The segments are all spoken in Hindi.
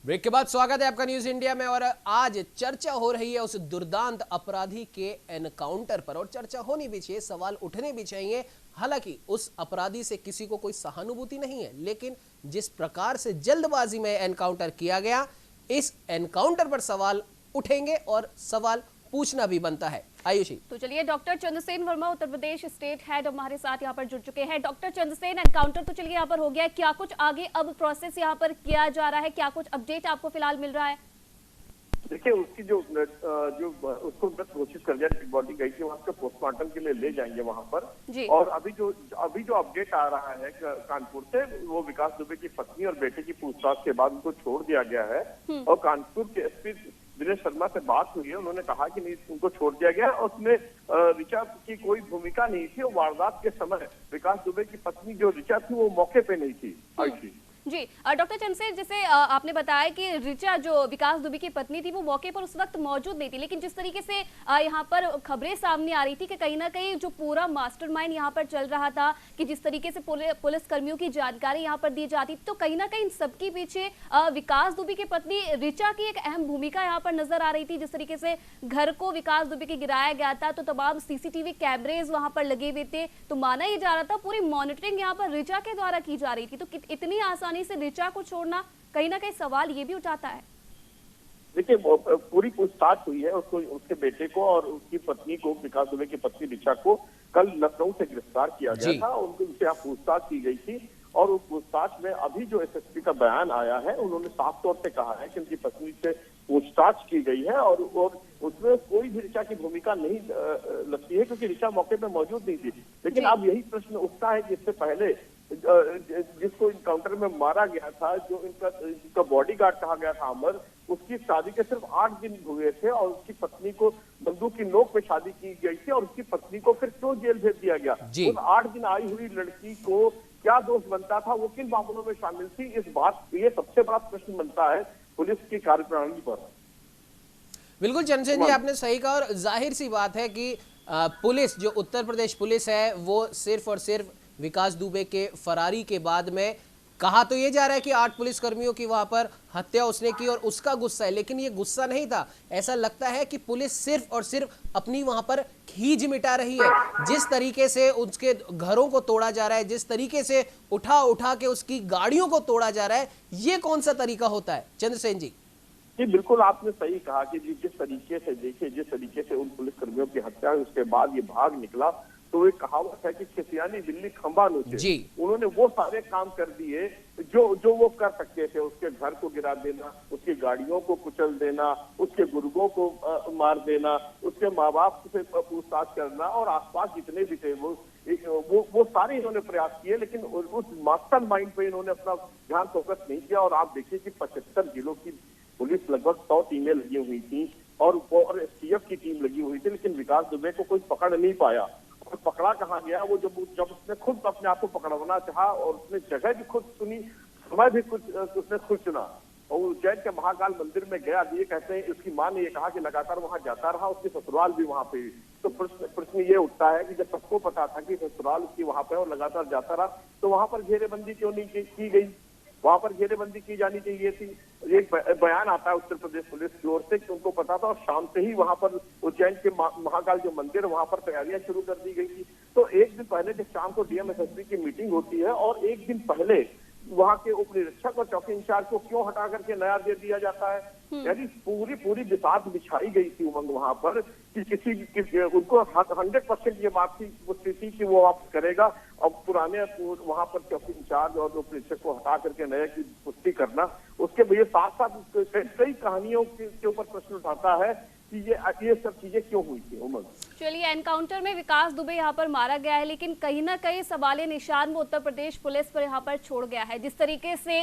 ब्रेक के बाद स्वागत है आपका न्यूज इंडिया में। और आज चर्चा हो रही है उस दुर्दांत अपराधी के एनकाउंटर पर, और चर्चा होनी भी चाहिए, सवाल उठने भी चाहिए। हालांकि उस अपराधी से किसी को कोई सहानुभूति नहीं है, लेकिन जिस प्रकार से जल्दबाजी में एनकाउंटर किया गया, इस एनकाउंटर पर सवाल उठेंगे और सवाल पूछना भी बनता है। आयुषी, तो चलिए, doctor Chandrasen Verma Uttar Pradesh state head हमारे साथ यहाँ पर जुड़ चुके हैं। डॉक्टर चंद्रसेन, एनकाउंटर तो चलिए यहाँ पर हो गया है, क्या कुछ आगे अब प्रोसेस यहाँ पर किया जा रहा है, क्या कुछ अपडेट आपको फिलहाल मिल रहा है? देखिए, उसकी जो उसको मृत घोषित कर दिया, बॉडी गई थी वहां से, पोस्टमार्टम के लिए ले जाएंगे वहां पर जी। और अभी जो अपडेट आ रहा है कानपुर से, वो विकास दुबे की पत्नी और बेटे की पूछताछ के बाद उनको छोड़ दिया गया है। और कानपुर के एसपी दिनेश शर्मा से बात हुई है, उन्होंने कहा कि नहीं, उनको छोड़ दिया गया और उसमें ऋचा की कोई भूमिका नहीं थी। और वारदात के समय विकास दुबे की पत्नी जो ऋचा थी वो मौके पे नहीं थी। आयुषी जी, डॉक्टर चंद्रसेन, जैसे आपने बताया कि ऋचा जो विकास दुबे की पत्नी थी वो मौके पर उस वक्त मौजूद नहीं थी, लेकिन जिस तरीके से यहाँ पर खबरें सामने आ रही थी कि कहीं ना कहीं जो पूरा मास्टरमाइंड यहाँ पर चल रहा था, कि जिस तरीके से पुलिस कर्मियों की जानकारी यहाँ पर दी जाती, तो कहीं ना कहीं सबके पीछे विकास दुबे की पत्नी ऋचा की एक अहम भूमिका यहाँ पर नजर आ रही थी। जिस तरीके से घर को विकास दुबे के गिराया गया था, तो तमाम सीसीटीवी कैमरेज वहां पर लगे हुए थे, तो माना ही जा रहा था पूरी मॉनिटरिंग यहाँ पर ऋचा के द्वारा की जा रही थी। तो इतनी आसानी से ऋचा को छोड़ना कहीं ना कहीं सवाल ये भी उठाता है। देखिए, पूरी पूछताछ हुई है उसको, उसके बेटे को और उसकी पत्नी को, विकास दुबे की पत्नी ऋचा को कल लखनऊ से गिरफ्तार किया गया था। उनसे यहाँ पूछताछ की गई थी और उस पूछताछ में अभी जो एसएसपी का बयान आया है, उन्होंने साफ तौर पे कहा है कि उनकी पत्नी से पूछताछ की गई है और उसमें कोई भी ऋचा की भूमिका नहीं लगती है, क्योंकि ऋचा मौके पे मौजूद नहीं थी। लेकिन अब यही प्रश्न उठता है कि इससे पहले जिसको इनकाउंटर में मारा गया था, जो इनका बॉडीगार्ड कहा गया था अमर, उसकी शादी के सिर्फ 8 दिन हुए थे और उसकी पत्नी को बंदूक की नोक पे शादी की गई थी और उसकी पत्नी को फिर क्यों जेल भेज दिया गया? उन 8 दिन आई हुई लड़की को क्या दोष बनता था, वो किन मामलों में शामिल थी? ये सबसे बड़ा प्रश्न बनता है पुलिस की कार्यप्रणाली पर। बिल्कुल चंद्रसेन जी, आपने सही कहा। और जाहिर सी बात है कि पुलिस, जो उत्तर प्रदेश पुलिस है, वो सिर्फ और सिर्फ विकास दुबे के फरारी के बाद में, कहा तो ये जा रहा है कि 8 पुलिसकर्मियों की वहां पर हत्या उसने की और उसका गुस्सा है, लेकिन ये गुस्सा नहीं था। ऐसा लगता है कि पुलिस सिर्फ और सिर्फ अपनी वहां पर खींच मिटा रही है। जिस तरीके से उसके घरों को तोड़ा जा रहा है, जिस तरीके से उठा उठा के उसकी गाड़ियों को तोड़ा जा रहा है, ये कौन सा तरीका होता है चंद्रसेन जी? जी बिल्कुल, आपने सही कहा कि जिस तरीके से, देखिए, जिस तरीके से उन पुलिसकर्मियों की हत्या हुई, उसके बाद ये भाग निकला, तो एक कहावत है कि खिसियानी बिल्ली खंबा नोचे। उन्होंने वो सारे काम कर दिए जो वो कर सकते थे। उसके घर को गिरा देना, उसकी गाड़ियों को कुचल देना, उसके गुर्गों को मार देना, उसके माँ बाप से पूछताछ करना और आसपास जितने भी थे वो सारे इन्होंने प्रयास किए, लेकिन उस मास्टर माइंड पे इन्होंने अपना ध्यान फोकस नहीं किया। और आप देखिए कि 75 जिलों की पुलिस, लगभग 100 टीमें लगी हुई थी और एसटीएफ की टीम लगी हुई थी, लेकिन विकास दुबे को कोई पकड़ नहीं पाया। और पकड़ा कहाँ गया? वो जब उसने खुद अपने आप को पकड़वाना चाहा और उसने जगह भी खुद चुनी, समय भी उसने खुद चुना और उज्जैन के महाकाल मंदिर में गया। ये कहते हैं, उसकी मां ने ये कहा कि लगातार वहां जाता रहा, उसकी ससुराल भी वहां पे। तो प्रश्न ये उठता है कि जब सबको पता था कि ससुराल उसकी वहां पे और लगातार जाता रहा, तो वहां पर घेरेबंदी क्यों नहीं की गई? वहां पर घेरेबंदी की जानी चाहिए थी। एक बयान आता है उत्तर प्रदेश पुलिस की ओर से कि उनको पता था और शाम से ही वहां पर उज्जैन के महाकाल जो मंदिर, वहां पर तैयारियां शुरू कर दी गई थी। तो एक दिन पहले जब शाम को डीएम एसएसपी की मीटिंग होती है और एक दिन पहले वहां के उप निरीक्षक और चौकी इंचार्ज को क्यों हटा करके नया दे दिया जाता है? यानी पूरी बिसात बिछाई गई थी उमंग वहां पर कि उनको 100% ये बात थी कि वो वापस करेगा। अब पुराने वहां पर चौकी इंचार्ज और उप निरीक्षक को हटा करके नए की पुष्टि करना, उसके ये साथ साथ कई कहानियों के ऊपर प्रश्न उठाता है कि ये सब चीजें क्यों हुई थी उमंग। चलिए, एनकाउंटर में विकास दुबे यहाँ पर मारा गया है, लेकिन कहीं ना कहीं सवालिया निशान वो उत्तर प्रदेश पुलिस पर यहाँ पर छोड़ गया है। जिस तरीके से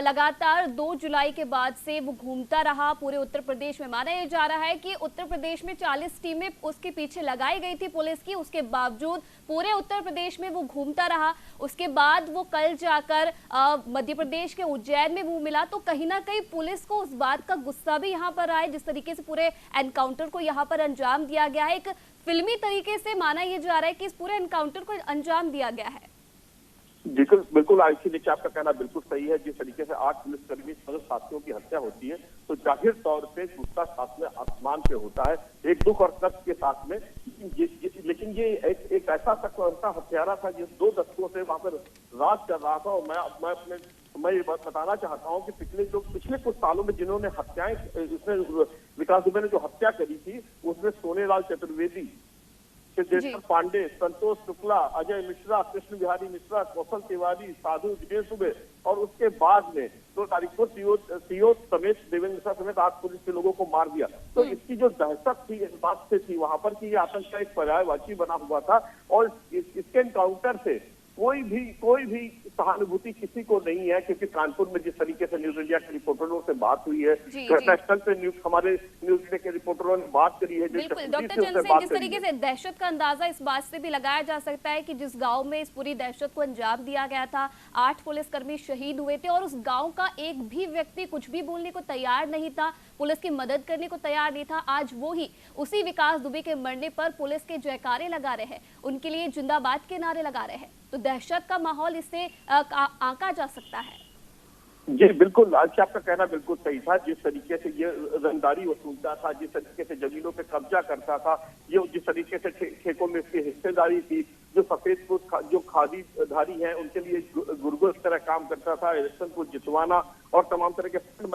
लगातार 2 जुलाई के बाद से वो घूमता रहा पूरे उत्तर प्रदेश में, माना यह जा रहा है कि उत्तर प्रदेश में 40 टीमें उसके पीछे लगाई गई थी पुलिस की, उसके बावजूद पूरे उत्तर प्रदेश में वो घूमता रहा। उसके बाद वो कल जाकर मध्य प्रदेश के उज्जैन में वो मिला, तो कहीं ना कहीं पुलिस को उस बात का गुस्सा भी यहाँ पर आया, जिस तरीके से पूरे एनकाउंटर को यहाँ पर अंजाम दिया गया है। एक फिल्मी तरीके से माना यह जा रहा है कि इस पूरे एनकाउंटर को अंजाम दिया गया है। बिल्कुल बिल्कुल आयुषी, देखिए आपका कहना बिल्कुल सही है। जिस तरीके से 8 पुलिसकर्मी साथियों की हत्या होती है तो जाहिर तौर पे गुस्सा साथ में आसमान पे होता है, एक दुख और कष्ट के साथ में। लेकिन ये एक ऐसा ऐसा हत्यारा था जो 2 दशकों से वहां पर राज कर रहा था। और मैं ये बात बताना चाहता हूँ कि पिछले कुछ सालों में जिन्होंने हत्याएं, उसने विकास दुबे ने जो हत्या करी थी उसमें सोनेलाल चतुर्वेदी, सिद्धेश्वर पांडे, संतोष शुक्ला, अजय मिश्रा, कृष्ण बिहारी मिश्रा, कौशल तिवारी, साधु दिनेश दुबे, और उसके बाद में 2 तारीख को सीओ समेत देवेंद्र मिश्रा समेत 8 पुलिस के लोगों को मार दिया। तो इसकी जो दहशत थी इस बात से थी वहां पर कि ये आतंक का एक पर्यायवाची बना हुआ था, और इसके एनकाउंटर से कोई भी सहानुभूति किसी को नहीं है। क्योंकि कानपुर में जिस तरीके से न्यूज इंडिया के रिपोर्टरों से बात हुई है, घटनास्थल पे हमारे न्यूज इंडिया के रिपोर्टरों ने बात करी है। बिल्कुल डॉक्टर चंद्रसेन, जिस तरीके से दहशत का अंदाजा इस बात से भी लगाया जा सकता है कि जिस गांव में इस पूरी दहशत को अंजाम दिया गया था, 8 पुलिसकर्मी शहीद हुए थे और उस गांव का एक भी व्यक्ति कुछ भी बोलने को तैयार नहीं था, पुलिस की मदद करने को तैयार नहीं था। आज वो ही उसी विकास दुबे के मरने पर पुलिस के जयकारे लगा रहे हैं, उनके लिए जिंदाबाद के नारे लगा रहे हैं। तो दहशत का माहौल इससे आंका जा सकता है। जी बिल्कुल, आज आपका कहना बिल्कुल सही था। जिस तरीके से ये रंगदारी वसूलता था, जिस तरीके से जमीनों पे कब्जा करता था, ये जिस तरीके से ठेकों में इसकी हिस्सेदारी थी, जो सफेद जो खादी धारी हैं उनके लिए गुर्गो इस तरह काम करता था, इलेक्शन को जितवाना और तमाम तरह के फंड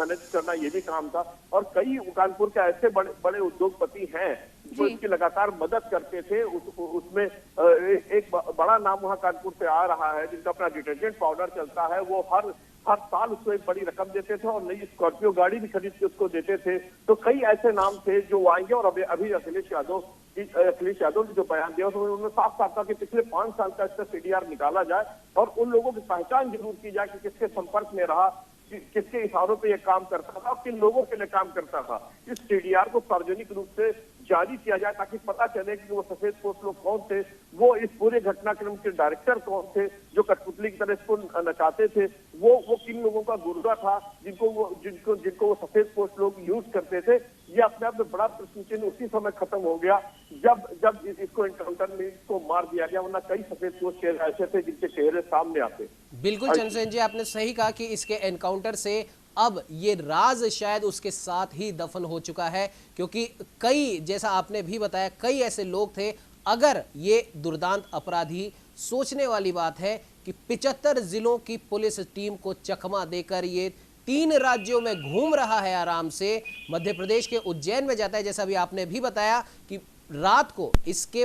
मैनेज करना ये भी काम था। और कई कानपुर के ऐसे बड़े उद्योगपति हैं जो इसकी लगातार मदद करते थे। उसमें एक बड़ा नाम वहाँ कानपुर से आ रहा है जिनका अपना डिटर्जेंट पाउडर चलता है। वो हर साल उसको एक बड़ी रकम देते थे और नई स्कॉर्पियो गाड़ी भी खरीद के उसको देते थे। तो कई ऐसे नाम थे जो आएंगे। और अभी अखिलेश यादव ने जो बयान दिया उसमें उन्होंने साफ साफ कहा कि पिछले 5 साल का इसका सीडीआर निकाला जाए और उन लोगों की पहचान जरूर की जाए कि किसके संपर्क में रहा, किसके इशारों पे ये काम करता था, किन लोगों के लिए काम करता था। इस सीडीआर को सार्वजनिक रूप से जारी किया जाए ताकि पता चले कि वो सफेद पोस्ट लोग कौन थे, वो इस पूरे घटनाक्रम के डायरेक्टर कौन थे, जो कठपुतली की तरह इसको नचाते थे, वो किन लोगों का गुर्गा था जिनको वो सफेद पोस्ट लोग यूज करते थे। ये अपने आप में बड़ा प्रश्न चिन्ह उसी समय खत्म हो गया जब इसको एनकाउंटर में इसको मार दिया गया, वरना कई सफेद पोस्ट ऐसे थे जिनके चेहरे सामने आते। बिल्कुल चंद्रसेन जी, आपने सही कहा कि इसके एनकाउंटर से अब ये राज शायद उसके साथ ही दफन हो चुका है, क्योंकि कई, जैसा आपने भी बताया, कई ऐसे लोग थे। अगर ये दुर्दांत अपराधी, सोचने वाली बात है कि 75 जिलों की पुलिस टीम को चकमा देकर ये 3 राज्यों में घूम रहा है आराम से, मध्य प्रदेश के उज्जैन में जाता है, जैसा भी आपने भी बताया कि रात को इसको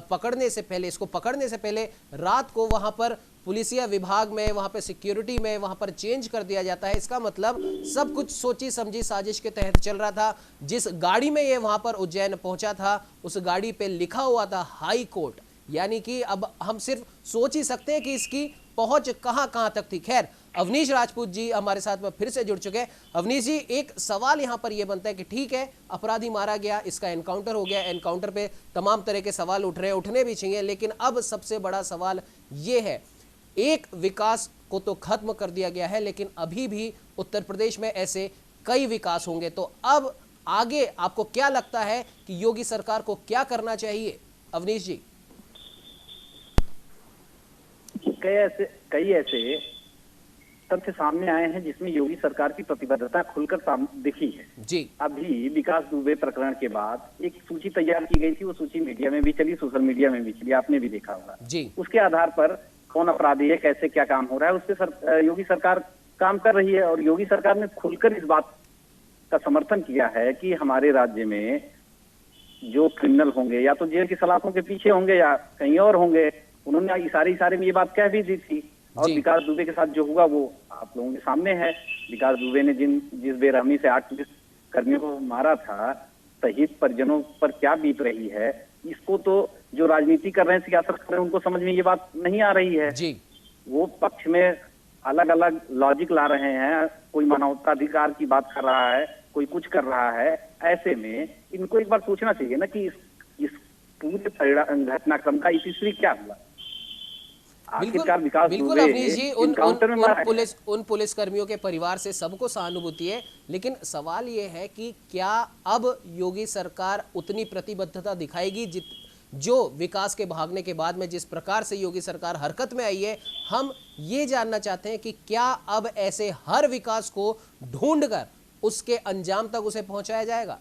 पकड़ने से पहले रात को वहां पर पुलिसिया विभाग में, वहां पे सिक्योरिटी में, वहां पर चेंज कर दिया जाता है। इसका मतलब सब कुछ सोची समझी साजिश के तहत चल रहा था। जिस गाड़ी में ये वहां पर उज्जैन पहुंचा था उस गाड़ी पे लिखा हुआ था हाई कोर्ट, यानी कि अब हम सिर्फ सोच ही सकते हैं कि इसकी पहुंच कहां तक थी। खैर, अवनीश राजपूत जी हमारे साथ में फिर से जुड़ चुके हैं। अवनीश जी, एक सवाल यहां पर यह बनता है कि ठीक है, अपराधी मारा गया, इसका एनकाउंटर हो गया, एनकाउंटर पे तमाम तरह के सवाल उठ रहे हैं, उठने भी चाहिए, लेकिन अब सबसे बड़ा सवाल यह है, एक विकास को तो खत्म कर दिया गया है, लेकिन अभी भी उत्तर प्रदेश में ऐसे कई विकास होंगे। तो अब आगे आपको क्या लगता है कि योगी सरकार को क्या करना चाहिए? अवनीश जी, कई ऐसे तथ्य सामने आए हैं जिसमें योगी सरकार की प्रतिबद्धता खुलकर दिखी है जी। अभी विकास दुबे प्रकरण के बाद एक सूची तैयार की गई थी, वो सूची मीडिया में भी चली, सोशल मीडिया में भी चली, आपने भी देखा होगा जी। उसके आधार पर कौन अपराधी है, कैसे क्या काम हो रहा है, उस पर योगी सरकार काम कर रही है। और योगी सरकार ने खुलकर इस बात का समर्थन किया है कि हमारे राज्य में जो क्रिमिनल होंगे या तो जेल की सलाखों के पीछे होंगे या कहीं और होंगे। उन्होंने इशारे में ये बात कह भी दी थी। और विकास दुबे के साथ जो हुआ वो आप लोगों के सामने है। विकास दुबे ने जिस बेरहमी से 8 पुलिस कर्मियों को मारा था, शहीद परिजनों पर क्या बीत रही है, इसको तो जो राजनीति कर रहे हैं, सियासत कर रहे हैं, उनको समझ में ये बात नहीं आ रही है जी। वो पक्ष में अलग अलग लॉजिक ला रहे हैं, कोई मानवाधिकार की बात कर रहा है, कोई कुछ कर रहा है। ऐसे में इनको एक बार सोचना चाहिए ना कि इस पूरे घटनाक्रम का इतिश्री क्या हुआ। बिल्कुल अवनीश जी, उन पुलिस कर्मियों के परिवार से सबको सहानुभूति है, लेकिन सवाल ये है कि क्या अब योगी सरकार उतनी प्रतिबद्धता दिखाएगी जो विकास के भागने के बाद में जिस प्रकार से योगी सरकार हरकत में आई है, हम ये जानना चाहते हैं कि क्या अब ऐसे हर विकास को ढूंढकर उसके अंजाम तक उसे पहुंचाया जाएगा?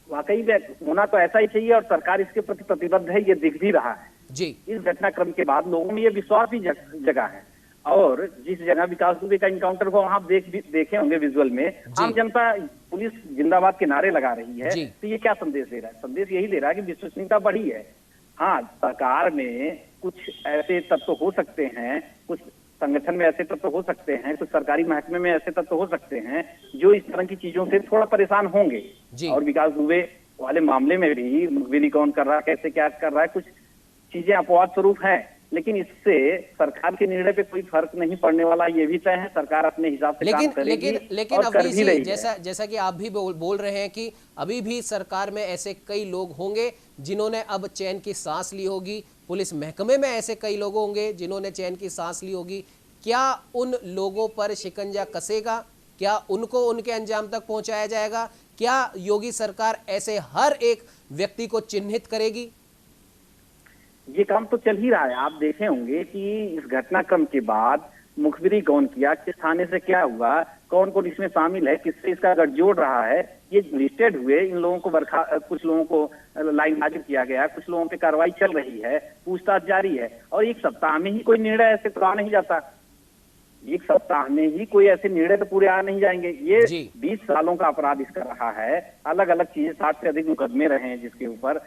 वाकई में होना तो ऐसा ही चाहिए और सरकार इसके प्रति प्रतिबद्ध है, ये दिख भी रहा है जी। इस घटनाक्रम के बाद लोगों में ये विश्वास भी जगा है। और जिस जगह विकास दुबे का इनकाउंटर को आप देखे होंगे विजुअल में, आम जनता पुलिस जिंदाबाद के नारे लगा रही है, तो ये क्या संदेश दे रहा है? संदेश यही दे रहा है कि विश्वसनीयता बढ़ी है। हाँ, सरकार में कुछ ऐसे तत्व हो सकते हैं, कुछ संगठन में ऐसे तत्व हो सकते हैं, कुछ सरकारी महकमे में ऐसे तत्व हो सकते हैं जो इस तरह की चीजों से थोड़ा परेशान होंगे। और विकास दुबे वाले मामले में भी मुखबिरी कौन कर रहा है, कैसे क्या कर रहा है, कुछ चीजें अपवाद स्वरूप है, लेकिन इससे सरकार के निर्णय पे कोई फर्क नहीं पड़ने वाला, ये भी तय है। सरकार अपने हिसाब से काम करेगी। लेकिन अभी जैसा कि आप भी बोल रहे हैं कि अभी भी सरकार में ऐसे कई लोग होंगे जिन्होंने अब चैन की सांस ली होगी, पुलिस महकमे में ऐसे कई लोग होंगे जिन्होंने चैन की सांस ली होगी। क्या उन लोगों पर शिकंजा कसेगा? क्या उनको उनके अंजाम तक पहुंचाया जाएगा? क्या योगी सरकार ऐसे हर एक व्यक्ति को चिन्हित करेगी? ये काम तो चल ही रहा है। आप देखे होंगे कि इस घटनाक्रम के बाद मुखबिरी कौन किया, किस थाने से क्या हुआ, कौन कौन इसमें शामिल है, किससे इसका गठजोड़ रहा है, ये लिस्टेड हुए। इन लोगों को कुछ लोगों को लाइन हाजिर किया गया, कुछ लोगों पे कार्रवाई चल रही है, पूछताछ जारी है। और एक सप्ताह में ही कोई निर्णय ऐसे तो आ नहीं जाता। एक सप्ताह में ही कोई ऐसे निर्णय तो पूरे आ नहीं जाएंगे। ये 20 सालों का अपराध इसका रहा है, अलग अलग चीजें, 60 से अधिक मुकदमे रहे हैं जिसके ऊपर।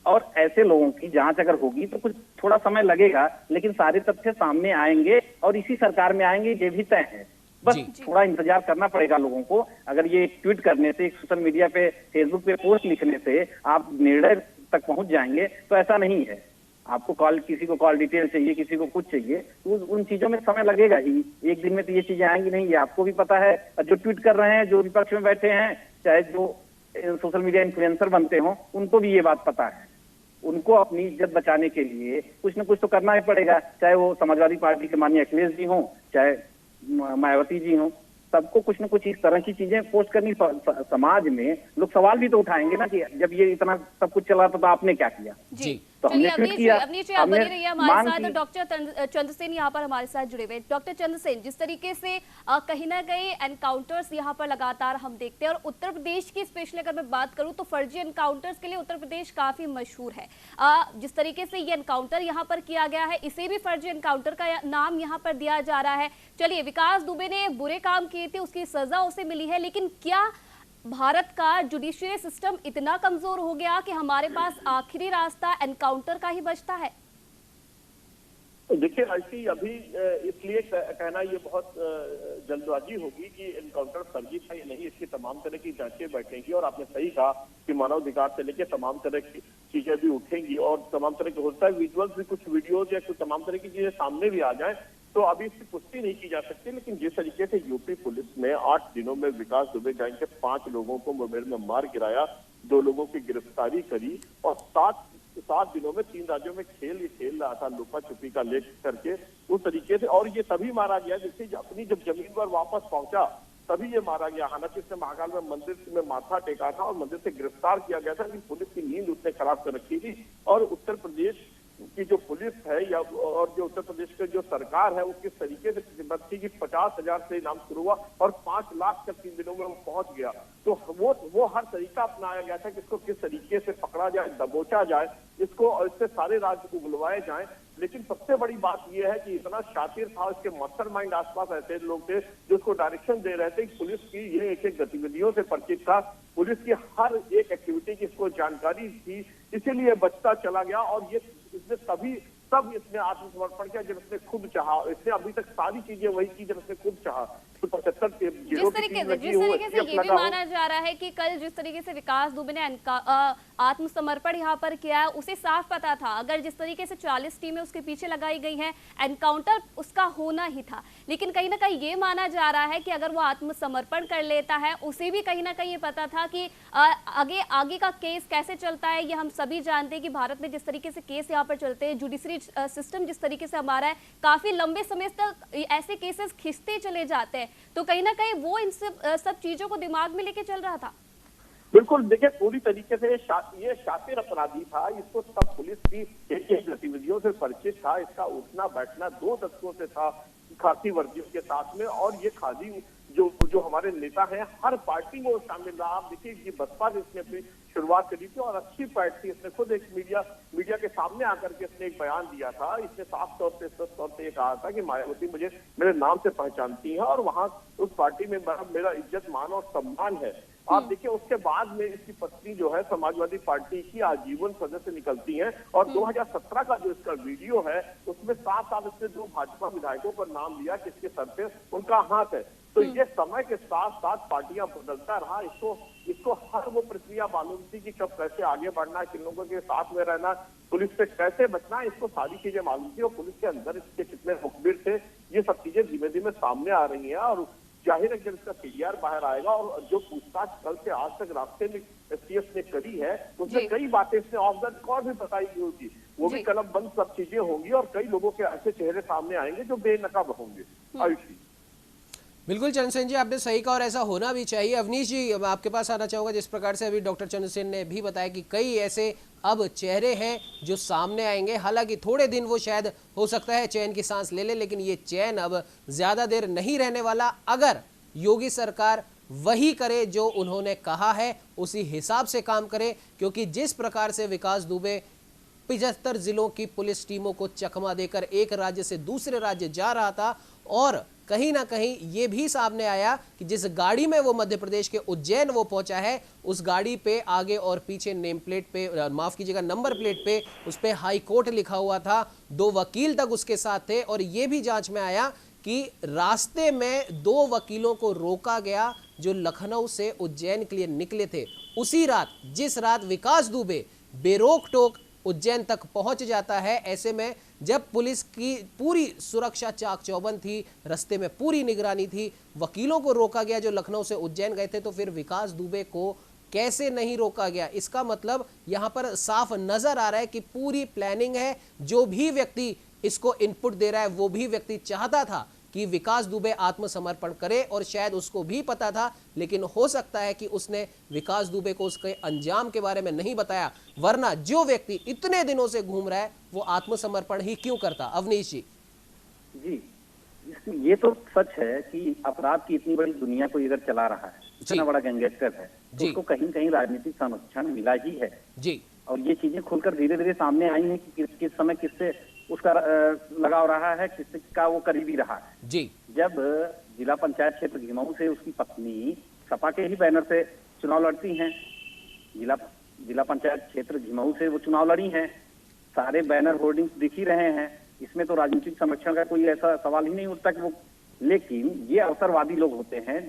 और ऐसे लोगों की जांच अगर होगी तो कुछ थोड़ा समय लगेगा, लेकिन सारे तथ्य सामने आएंगे और इसी सरकार में आएंगे, ये भी तय है। बस थोड़ा इंतजार करना पड़ेगा लोगों को। अगर ये ट्वीट करने से, सोशल मीडिया पे, फेसबुक पे पोस्ट लिखने से आप निर्णय तक पहुंच जाएंगे तो ऐसा नहीं है। आपको किसी को कॉल डिटेल चाहिए, किसी को कुछ चाहिए, तो उन चीजों में समय लगेगा ही। एक दिन में तो ये चीजें आएंगी नहीं, ये आपको भी पता है। जो ट्वीट कर रहे हैं, जो विपक्ष में बैठे हैं, चाहे जो सोशल मीडिया इन्फ्लुएंसर बनते हो, उनको भी ये बात पता है। उनको अपनी इज्जत बचाने के लिए कुछ न कुछ तो करना ही पड़ेगा। चाहे वो समाजवादी पार्टी के माननीय अखिलेश जी हों, चाहे मायावती जी हों, सबको कुछ न कुछ इस तरह की चीजें पोस्ट करनी। समाज में लोग सवाल भी तो उठाएंगे ना कि जब ये इतना सब कुछ चला तो आपने क्या किया? जी, तो हमने ट्वीट किया। आप बनी रहिए हमारे साथ। डॉक्टर चंद्रसेन यहाँ पर हमारे साथ जुड़े हुए। डॉक्टर चंद्रसेन, जिस तरीके से कहीं ना कहीं एनकाउंटर्स यहाँ पर लगातार हम देखते हैं, और उत्तर प्रदेश की स्पेशली अगर मैं बात करूँ तो फर्जी एनकाउंटर्स के लिए उत्तर प्रदेश काफी मशहूर है। जिस तरीके से ये एनकाउंटर यहाँ पर किया गया है, इसे भी फर्जी एनकाउंटर का नाम यहाँ पर दिया जा रहा है। चलिए, विकास दुबे ने बुरे काम किए थे, उसकी सजा उसे मिली है, लेकिन क्या भारत का जुडिशियरी सिस्टम इतना कमजोर हो गया कि हमारे पास आखिरी रास्ता एनकाउंटर का ही बचता है? तो देखिए आईसी, अभी इसलिए कहना ये बहुत जल्दबाजी होगी कि एनकाउंटर फर्जी था या नहीं। इसकी तमाम तरह की जांचें बैठेंगी और आपने सही कहा कि मानवाधिकार से लेकर तमाम तरह की चीजें भी उठेंगी और तमाम तरह के होता है विजुअल्स भी, कुछ वीडियोज या कुछ तमाम तरह की चीजें सामने भी आ जाए तो अभी इसकी पुष्टि नहीं की जा सकती। लेकिन जिस तरीके से यूपी पुलिस ने 8 दिनों में विकास दुबे गैंग के 5 लोगों को मुठभेड़ में मार गिराया, 2 लोगों की गिरफ्तारी करी और 7 दिनों में 3 राज्यों में खेल रहा था लुका छुपी का लेख करके उस तरीके से। और ये तभी मारा गया जिससे जब जमीन पर वापस पहुंचा तभी ये मारा गया। हालांकि इसने महाकाल में मंदिर में माथा टेका था और मंदिर से गिरफ्तार किया गया था, लेकिन पुलिस की नींद उसने खराब कर रखी थी। और उत्तर प्रदेश की जो पुलिस है या और जो उत्तर प्रदेश की जो सरकार है वो किस तरीके से प्रतिबद्ध थी कि 50,000 से इनाम शुरू हुआ और 5 लाख तक 3 दिनों में वो पहुंच गया। तो वो हर तरीका अपनाया गया था कि इसको किस तरीके से पकड़ा जाए, दबोचा जाए, इसको और इससे सारे राज्य को बुलवाए जाए। लेकिन सबसे बड़ी बात यह है कि इतना शातिर था, इसके मास्टरमाइंड आसपास ऐसे लोग थे जो उसको डायरेक्शन दे रहे थे। पुलिस की ये एक गतिविधियों से परिचित था, पुलिस की हर एक एक्टिविटी की इसको जानकारी थी, इसीलिए बचता चला गया। और ये इसने तब इसने आत्मसमर्पण किया जब इसने खुद चाहा। इसने अभी तक सारी चीजें वही की जब इसने खुद चाहा। तो 75 जिस तरीके से ये भी माना जा रहा है कि कल जिस तरीके से विकास दुबे ने आत्मसमर्पण यहाँ पर किया है, उसे साफ पता था अगर जिस तरीके से 40 टीमें उसके पीछे लगाई गई हैं, एनकाउंटर उसका होना ही था। लेकिन कहीं ना कहीं ये माना जा रहा है कि अगर वो आत्मसमर्पण कर लेता है, उसे भी कहीं ना कहीं ये पता था कि आगे का केस कैसे चलता है। ये हम सभी जानते हैं कि भारत में जिस तरीके से केस यहाँ पर चलते हैं, जुडिशरी सिस्टम जिस तरीके से हमारा है, काफी लंबे समय तक ऐसे केसेस खिंचते चले जाते हैं। तो कहीं ना कहीं वो इन सब चीजों को दिमाग में लेके चल रहा था। बिल्कुल बिल्कुल देखिए, पूरी तरीके से ये शातिर अपराधी था। इसको सब पुलिस की एक गतिविधियों से परिचित था। इसका उठना बैठना 2 दशकों से था खाकी वर्दियों के साथ में। और ये खादी जो हमारे नेता हैं, हर पार्टी में वो शामिल रहा। आप देखिए, ये बसपा से इसने अपनी शुरुआत करी थी और अच्छी पैठ थी। इसने खुद एक मीडिया के सामने आकर के इसने एक बयान दिया था। इसने साफ तौर से स्पष्ट तौर से ये कहा था कि मायावती मुझे मेरे नाम से पहचानती है और वहां उस पार्टी में मेरा इज्जत मान और सम्मान है। आप देखिए, उसके बाद में इसकी पत्नी जो है समाजवादी पार्टी की आजीवन सदस्य निकलती हैं और 2017 का जो इसका वीडियो है उसमें साफ साफ इसने 2 भाजपा विधायकों पर नाम लिया किसके सर पे उनका हाथ है। तो ये समय के साथ साथ पार्टियां बदलता रहा। इसको हर वो प्रक्रिया मालूम थी कि कब कैसे आगे बढ़ना है, किन लोगों के साथ में रहना, पुलिस से कैसे बचना, इसको सारी चीजें मालूम थी। और पुलिस के अंदर इसके कितने मुखबिर थे, ये सब चीजें धीमे धीमे सामने आ रही हैं। और जाहिर है जब इसका सीडीआर बाहर आएगा और जो पूछताछ कल से आज तक रास्ते में एसटीएफ ने करी है, उसमें कई बातें इसने ऑफ द रिकॉर्ड भी बताई गई होगी। वो भी कलम बंद सब चीजें होंगी और कई लोगों के ऐसे चेहरे सामने आएंगे जो बेनकाब होंगे। आयुषी, बिल्कुल चंद्रसेन जी, आपने सही कहा और ऐसा होना भी चाहिए। अवनीश जी, मैं आपके पास आना चाहूंगा। जिस प्रकार से अभी डॉक्टर चंद्रसेन ने भी बताया कि कई ऐसे अब चेहरे हैं जो सामने आएंगे। हालांकि थोड़े दिन वो शायद हो सकता है चैन की सांस ले ले, लेकिन ये चैन अब ज्यादा देर नहीं रहने वाला। अगर योगी सरकार वही करे जो उन्होंने कहा है, उसी हिसाब से काम करे, क्योंकि जिस प्रकार से विकास दुबे 75 जिलों की पुलिस टीमों को चकमा देकर एक राज्य से दूसरे राज्य जा रहा था, और कहीं ना कहीं ये भी सामने आया कि जिस गाड़ी में वो मध्य प्रदेश के उज्जैन वो पहुंचा है, उस गाड़ी पे आगे और पीछे नेम प्लेट पे, माफ कीजिएगा, नंबर प्लेट पे उस पे हाई कोर्ट लिखा हुआ था। 2 वकील तक उसके साथ थे। और ये भी जांच में आया कि रास्ते में 2 वकीलों को रोका गया जो लखनऊ से उज्जैन के लिए निकले थे। उसी रात, जिस रात विकास दुबे बेरोक टोक उज्जैन तक पहुंच जाता है, ऐसे में जब पुलिस की पूरी सुरक्षा चाक चौबंद थी, रास्ते में पूरी निगरानी थी, वकीलों को रोका गया जो लखनऊ से उज्जैन गए थे, तो फिर विकास दुबे को कैसे नहीं रोका गया? इसका मतलब यहां पर साफ नजर आ रहा है कि पूरी प्लानिंग है। जो भी व्यक्ति इसको इनपुट दे रहा है वो भी व्यक्ति चाहता था कि विकास दुबे आत्मसमर्पण करे, और शायद उसको भी पता था, लेकिन हो सकता है कि उसने विकास दुबे को उसके अंजाम के बारे में नहीं बताया। वरना जो व्यक्ति इतने दिनों से घूम रहा है वो आत्मसमर्पण ही क्यों करता? अवनीश जी। जी, ये तो सच है कि अपराध की इतनी बड़ी दुनिया को इधर चला रहा है, इतना बड़ा गैंगस्टर है, तो उसको कहीं कहीं राजनीतिक संरक्षण मिला ही है जी। और ये चीजें खुलकर धीरे धीरे सामने आई हैं कि किस समय किससे उसका लगाव रहा है, किसका वो करीबी रहा है जी। जब जिला पंचायत क्षेत्र घिमाऊ से उसकी पत्नी सपा के ही बैनर से चुनाव लड़ती हैं, जिला पंचायत क्षेत्र घिमाऊ से वो चुनाव लड़ी हैं, सारे बैनर होर्डिंग्स दिख ही रहे हैं, इसमें तो राजनीतिक संरक्षण का कोई ऐसा सवाल ही नहीं उठता कि वो। लेकिन ये अवसरवादी लोग होते हैं,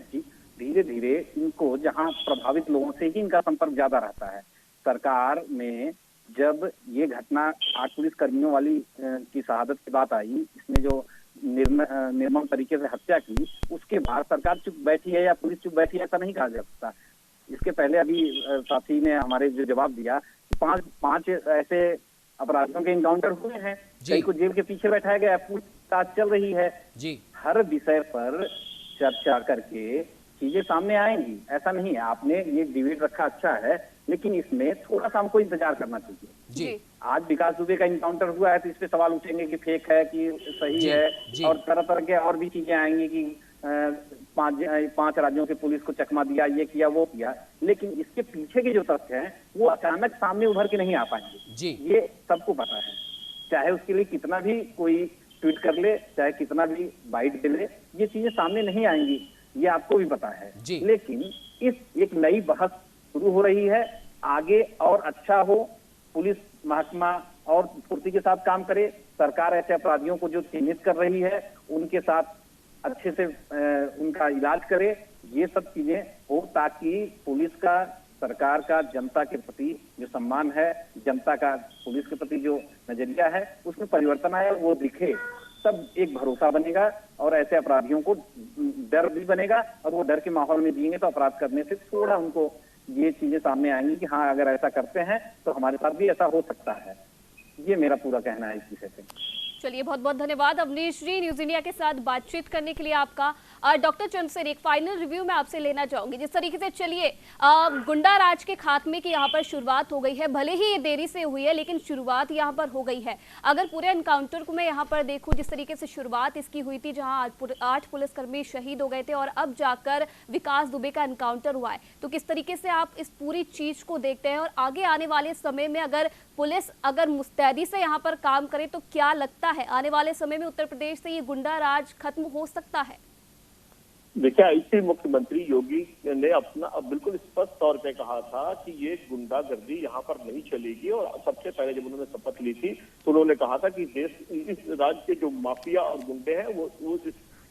धीरे धीरे इनको जहां प्रभावित लोगों से ही इनका संपर्क ज्यादा रहता है। सरकार में जब ये घटना 8 पुलिस कर्मियों वाली की शहादत की बात आई, इसने जो निर्मम तरीके से हत्या की, उसके बाद सरकार चुप बैठी है या पुलिस चुप बैठी है, ऐसा नहीं कहा जा सकता। इसके पहले अभी साथी ने हमारे जो जवाब दिया, 5 ऐसे अपराधियों के इनकाउंटर हुए हैं, कई को जेल के पीछे बैठाया गया, पूछताछ चल रही है जी। हर विषय पर चर्चा करके चीजें सामने आएंगी, ऐसा नहीं है। आपने ये डिबेट रखा अच्छा है, लेकिन इसमें थोड़ा सा हमको इंतजार करना चाहिए जी। आज विकास दुबे का इनकाउंटर हुआ है तो इस पे सवाल उठेंगे कि फेक है कि सही जी, है जी। और तरह तरह के और भी चीजें आएंगी कि 5 राज्यों के पुलिस को चकमा दिया, ये किया वो किया, लेकिन इसके पीछे के जो तथ्य हैं वो अचानक सामने उभर के नहीं आ पाएंगे जी। ये सबको पता है, चाहे उसके लिए कितना भी कोई ट्वीट कर ले, चाहे कितना भी बाइट दे ले, ये चीजें सामने नहीं आएंगी, ये आपको भी पता है जी। लेकिन इस एक नई बहस शुरू हो रही है, आगे और अच्छा हो, पुलिस महकमा और फुर्ती के साथ काम करे, सरकार ऐसे अपराधियों को जो चिन्हित कर रही है उनके साथ अच्छे से उनका इलाज करे, ये सब चीजें हो, ताकि पुलिस का, सरकार का जनता के प्रति जो सम्मान है, जनता का पुलिस के प्रति जो नजरिया है, उसमें परिवर्तन आए, वो दिखे, तब एक भरोसा बनेगा और ऐसे अपराधियों को डर भी बनेगा, और वो डर के माहौल में जिएंगे तो अपराध करने से थोड़ा उनको ये चीजें सामने आएंगी कि हाँ, अगर ऐसा करते हैं तो हमारे साथ भी ऐसा हो सकता है। ये मेरा पूरा कहना है इस विषय पे। चलिए, बहुत बहुत धन्यवाद अवनीश जी, न्यूज इंडिया के साथ बातचीत करने के लिए आपका। डॉक्टर चंद्रसेन, एक फाइनल रिव्यू मैं आपसे लेना चाहूंगी। जिस तरीके से चलिए गुंडा राज के खात्मे की यहाँ पर शुरुआत हो गई है, भले ही ये देरी से हुई है लेकिन शुरुआत यहाँ पर हो गई है। अगर पूरे एनकाउंटर को मैं यहाँ पर देखूं, जिस तरीके से शुरुआत इसकी हुई थी, जहाँ 8 पुलिसकर्मी शहीद हो गए थे और अब जाकर विकास दुबे का एनकाउंटर हुआ है, तो किस तरीके से आप इस पूरी चीज को देखते हैं और आगे आने वाले समय में अगर पुलिस अगर मुस्तैदी से यहाँ पर काम करे तो क्या लगता है आने वाले समय में उत्तर प्रदेश से ये गुंडा राज खत्म हो सकता है? देखिए, ऐसे मुख्यमंत्री योगी ने अपना बिल्कुल स्पष्ट तौर पे कहा था कि ये गुंडागर्दी यहाँ पर नहीं चलेगी। और सबसे पहले जब उन्होंने शपथ ली थी तो उन्होंने कहा था कि देश इस राज्य के जो माफिया और गुंडे हैं वो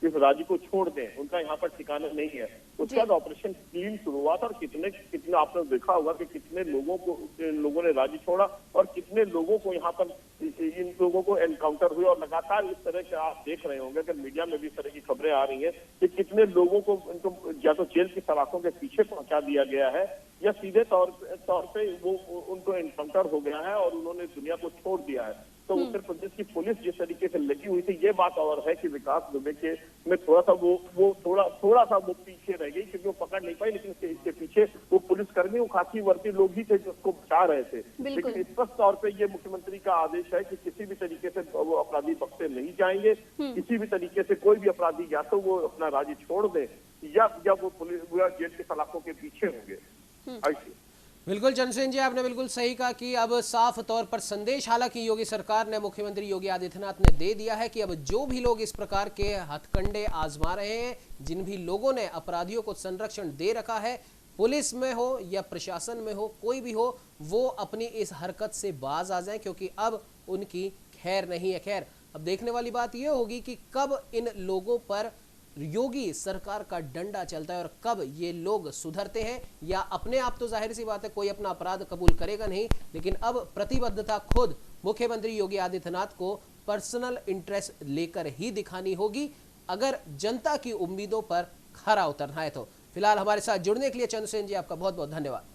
इस राज्य को छोड़ दें, उनका यहाँ पर ठिकाना नहीं है। उसके बाद ऑपरेशन क्लीन शुरू हुआ था और कितने आपने देखा होगा कि कितने लोगों ने राज्य छोड़ा और कितने लोगों को यहाँ पर इन लोगों को एनकाउंटर हुए। और लगातार इस तरह के आप देख रहे होंगे कि मीडिया में भी इस तरह की खबरें आ रही हैं कि कितने लोगों को इनको या तो जेल की सलाखों के पीछे पहुंचा दिया गया है या सीधे तौर पे वो उनको एनकाउंटर हो गया है और उन्होंने दुनिया को छोड़ दिया है। तो उत्तर प्रदेश की पुलिस जिस तरीके से लगी हुई थी, ये बात और है कि विकास दुबे के में थोड़ा सा वो पीछे रह गई क्योंकि वो पकड़ नहीं पाई। लेकिन इसके पीछे वो पुलिसकर्मी, वो खाकी वर्दी लोग ही थे जो उसको बचा रहे थे। लेकिन स्पष्ट तौर पे ये मुख्यमंत्री का आदेश है कि किसी भी तरीके से वो अपराधी बख्शे नहीं जाएंगे। किसी भी तरीके से कोई भी अपराधी या तो वो अपना राज्य छोड़ दे या वो पुलिस जेल के सलाखों के पीछे होंगे। ऐसे बिल्कुल चंद्रसेन जी, आपने बिल्कुल सही कहा कि अब साफ तौर पर संदेश हालांकि योगी सरकार ने, मुख्यमंत्री योगी आदित्यनाथ ने दे दिया है कि अब जो भी लोग इस प्रकार के हथकंडे आजमा रहे हैं, जिन भी लोगों ने अपराधियों को संरक्षण दे रखा है, पुलिस में हो या प्रशासन में हो, कोई भी हो, वो अपनी इस हरकत से बाज आ जाए क्योंकि अब उनकी खैर नहीं है। खैर, अब देखने वाली बात यह होगी कि कब इन लोगों पर योगी सरकार का डंडा चलता है और कब ये लोग सुधरते हैं या अपने आप तो जाहिर सी बात है कोई अपना अपराध कबूल करेगा नहीं, लेकिन अब प्रतिबद्धता खुद मुख्यमंत्री योगी आदित्यनाथ को पर्सनल इंटरेस्ट लेकर ही दिखानी होगी अगर जनता की उम्मीदों पर खरा उतरना है तो। फिलहाल हमारे साथ जुड़ने के लिए चंद्रसेन जी आपका बहुत बहुत धन्यवाद।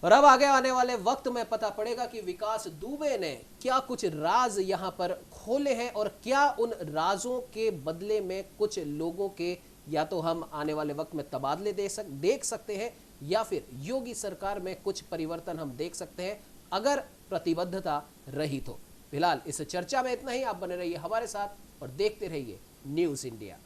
और अब आगे आने वाले वक्त में पता पड़ेगा कि विकास दुबे ने क्या कुछ राज यहां पर खोले हैं और क्या उन राजों के बदले में कुछ लोगों के या तो हम आने वाले वक्त में तबादले देख सकते हैं या फिर योगी सरकार में कुछ परिवर्तन हम देख सकते हैं अगर प्रतिबद्धता रही तो। फिलहाल इस चर्चा में इतना ही। आप बने रहिए हमारे साथ और देखते रहिए न्यूज़ इंडिया।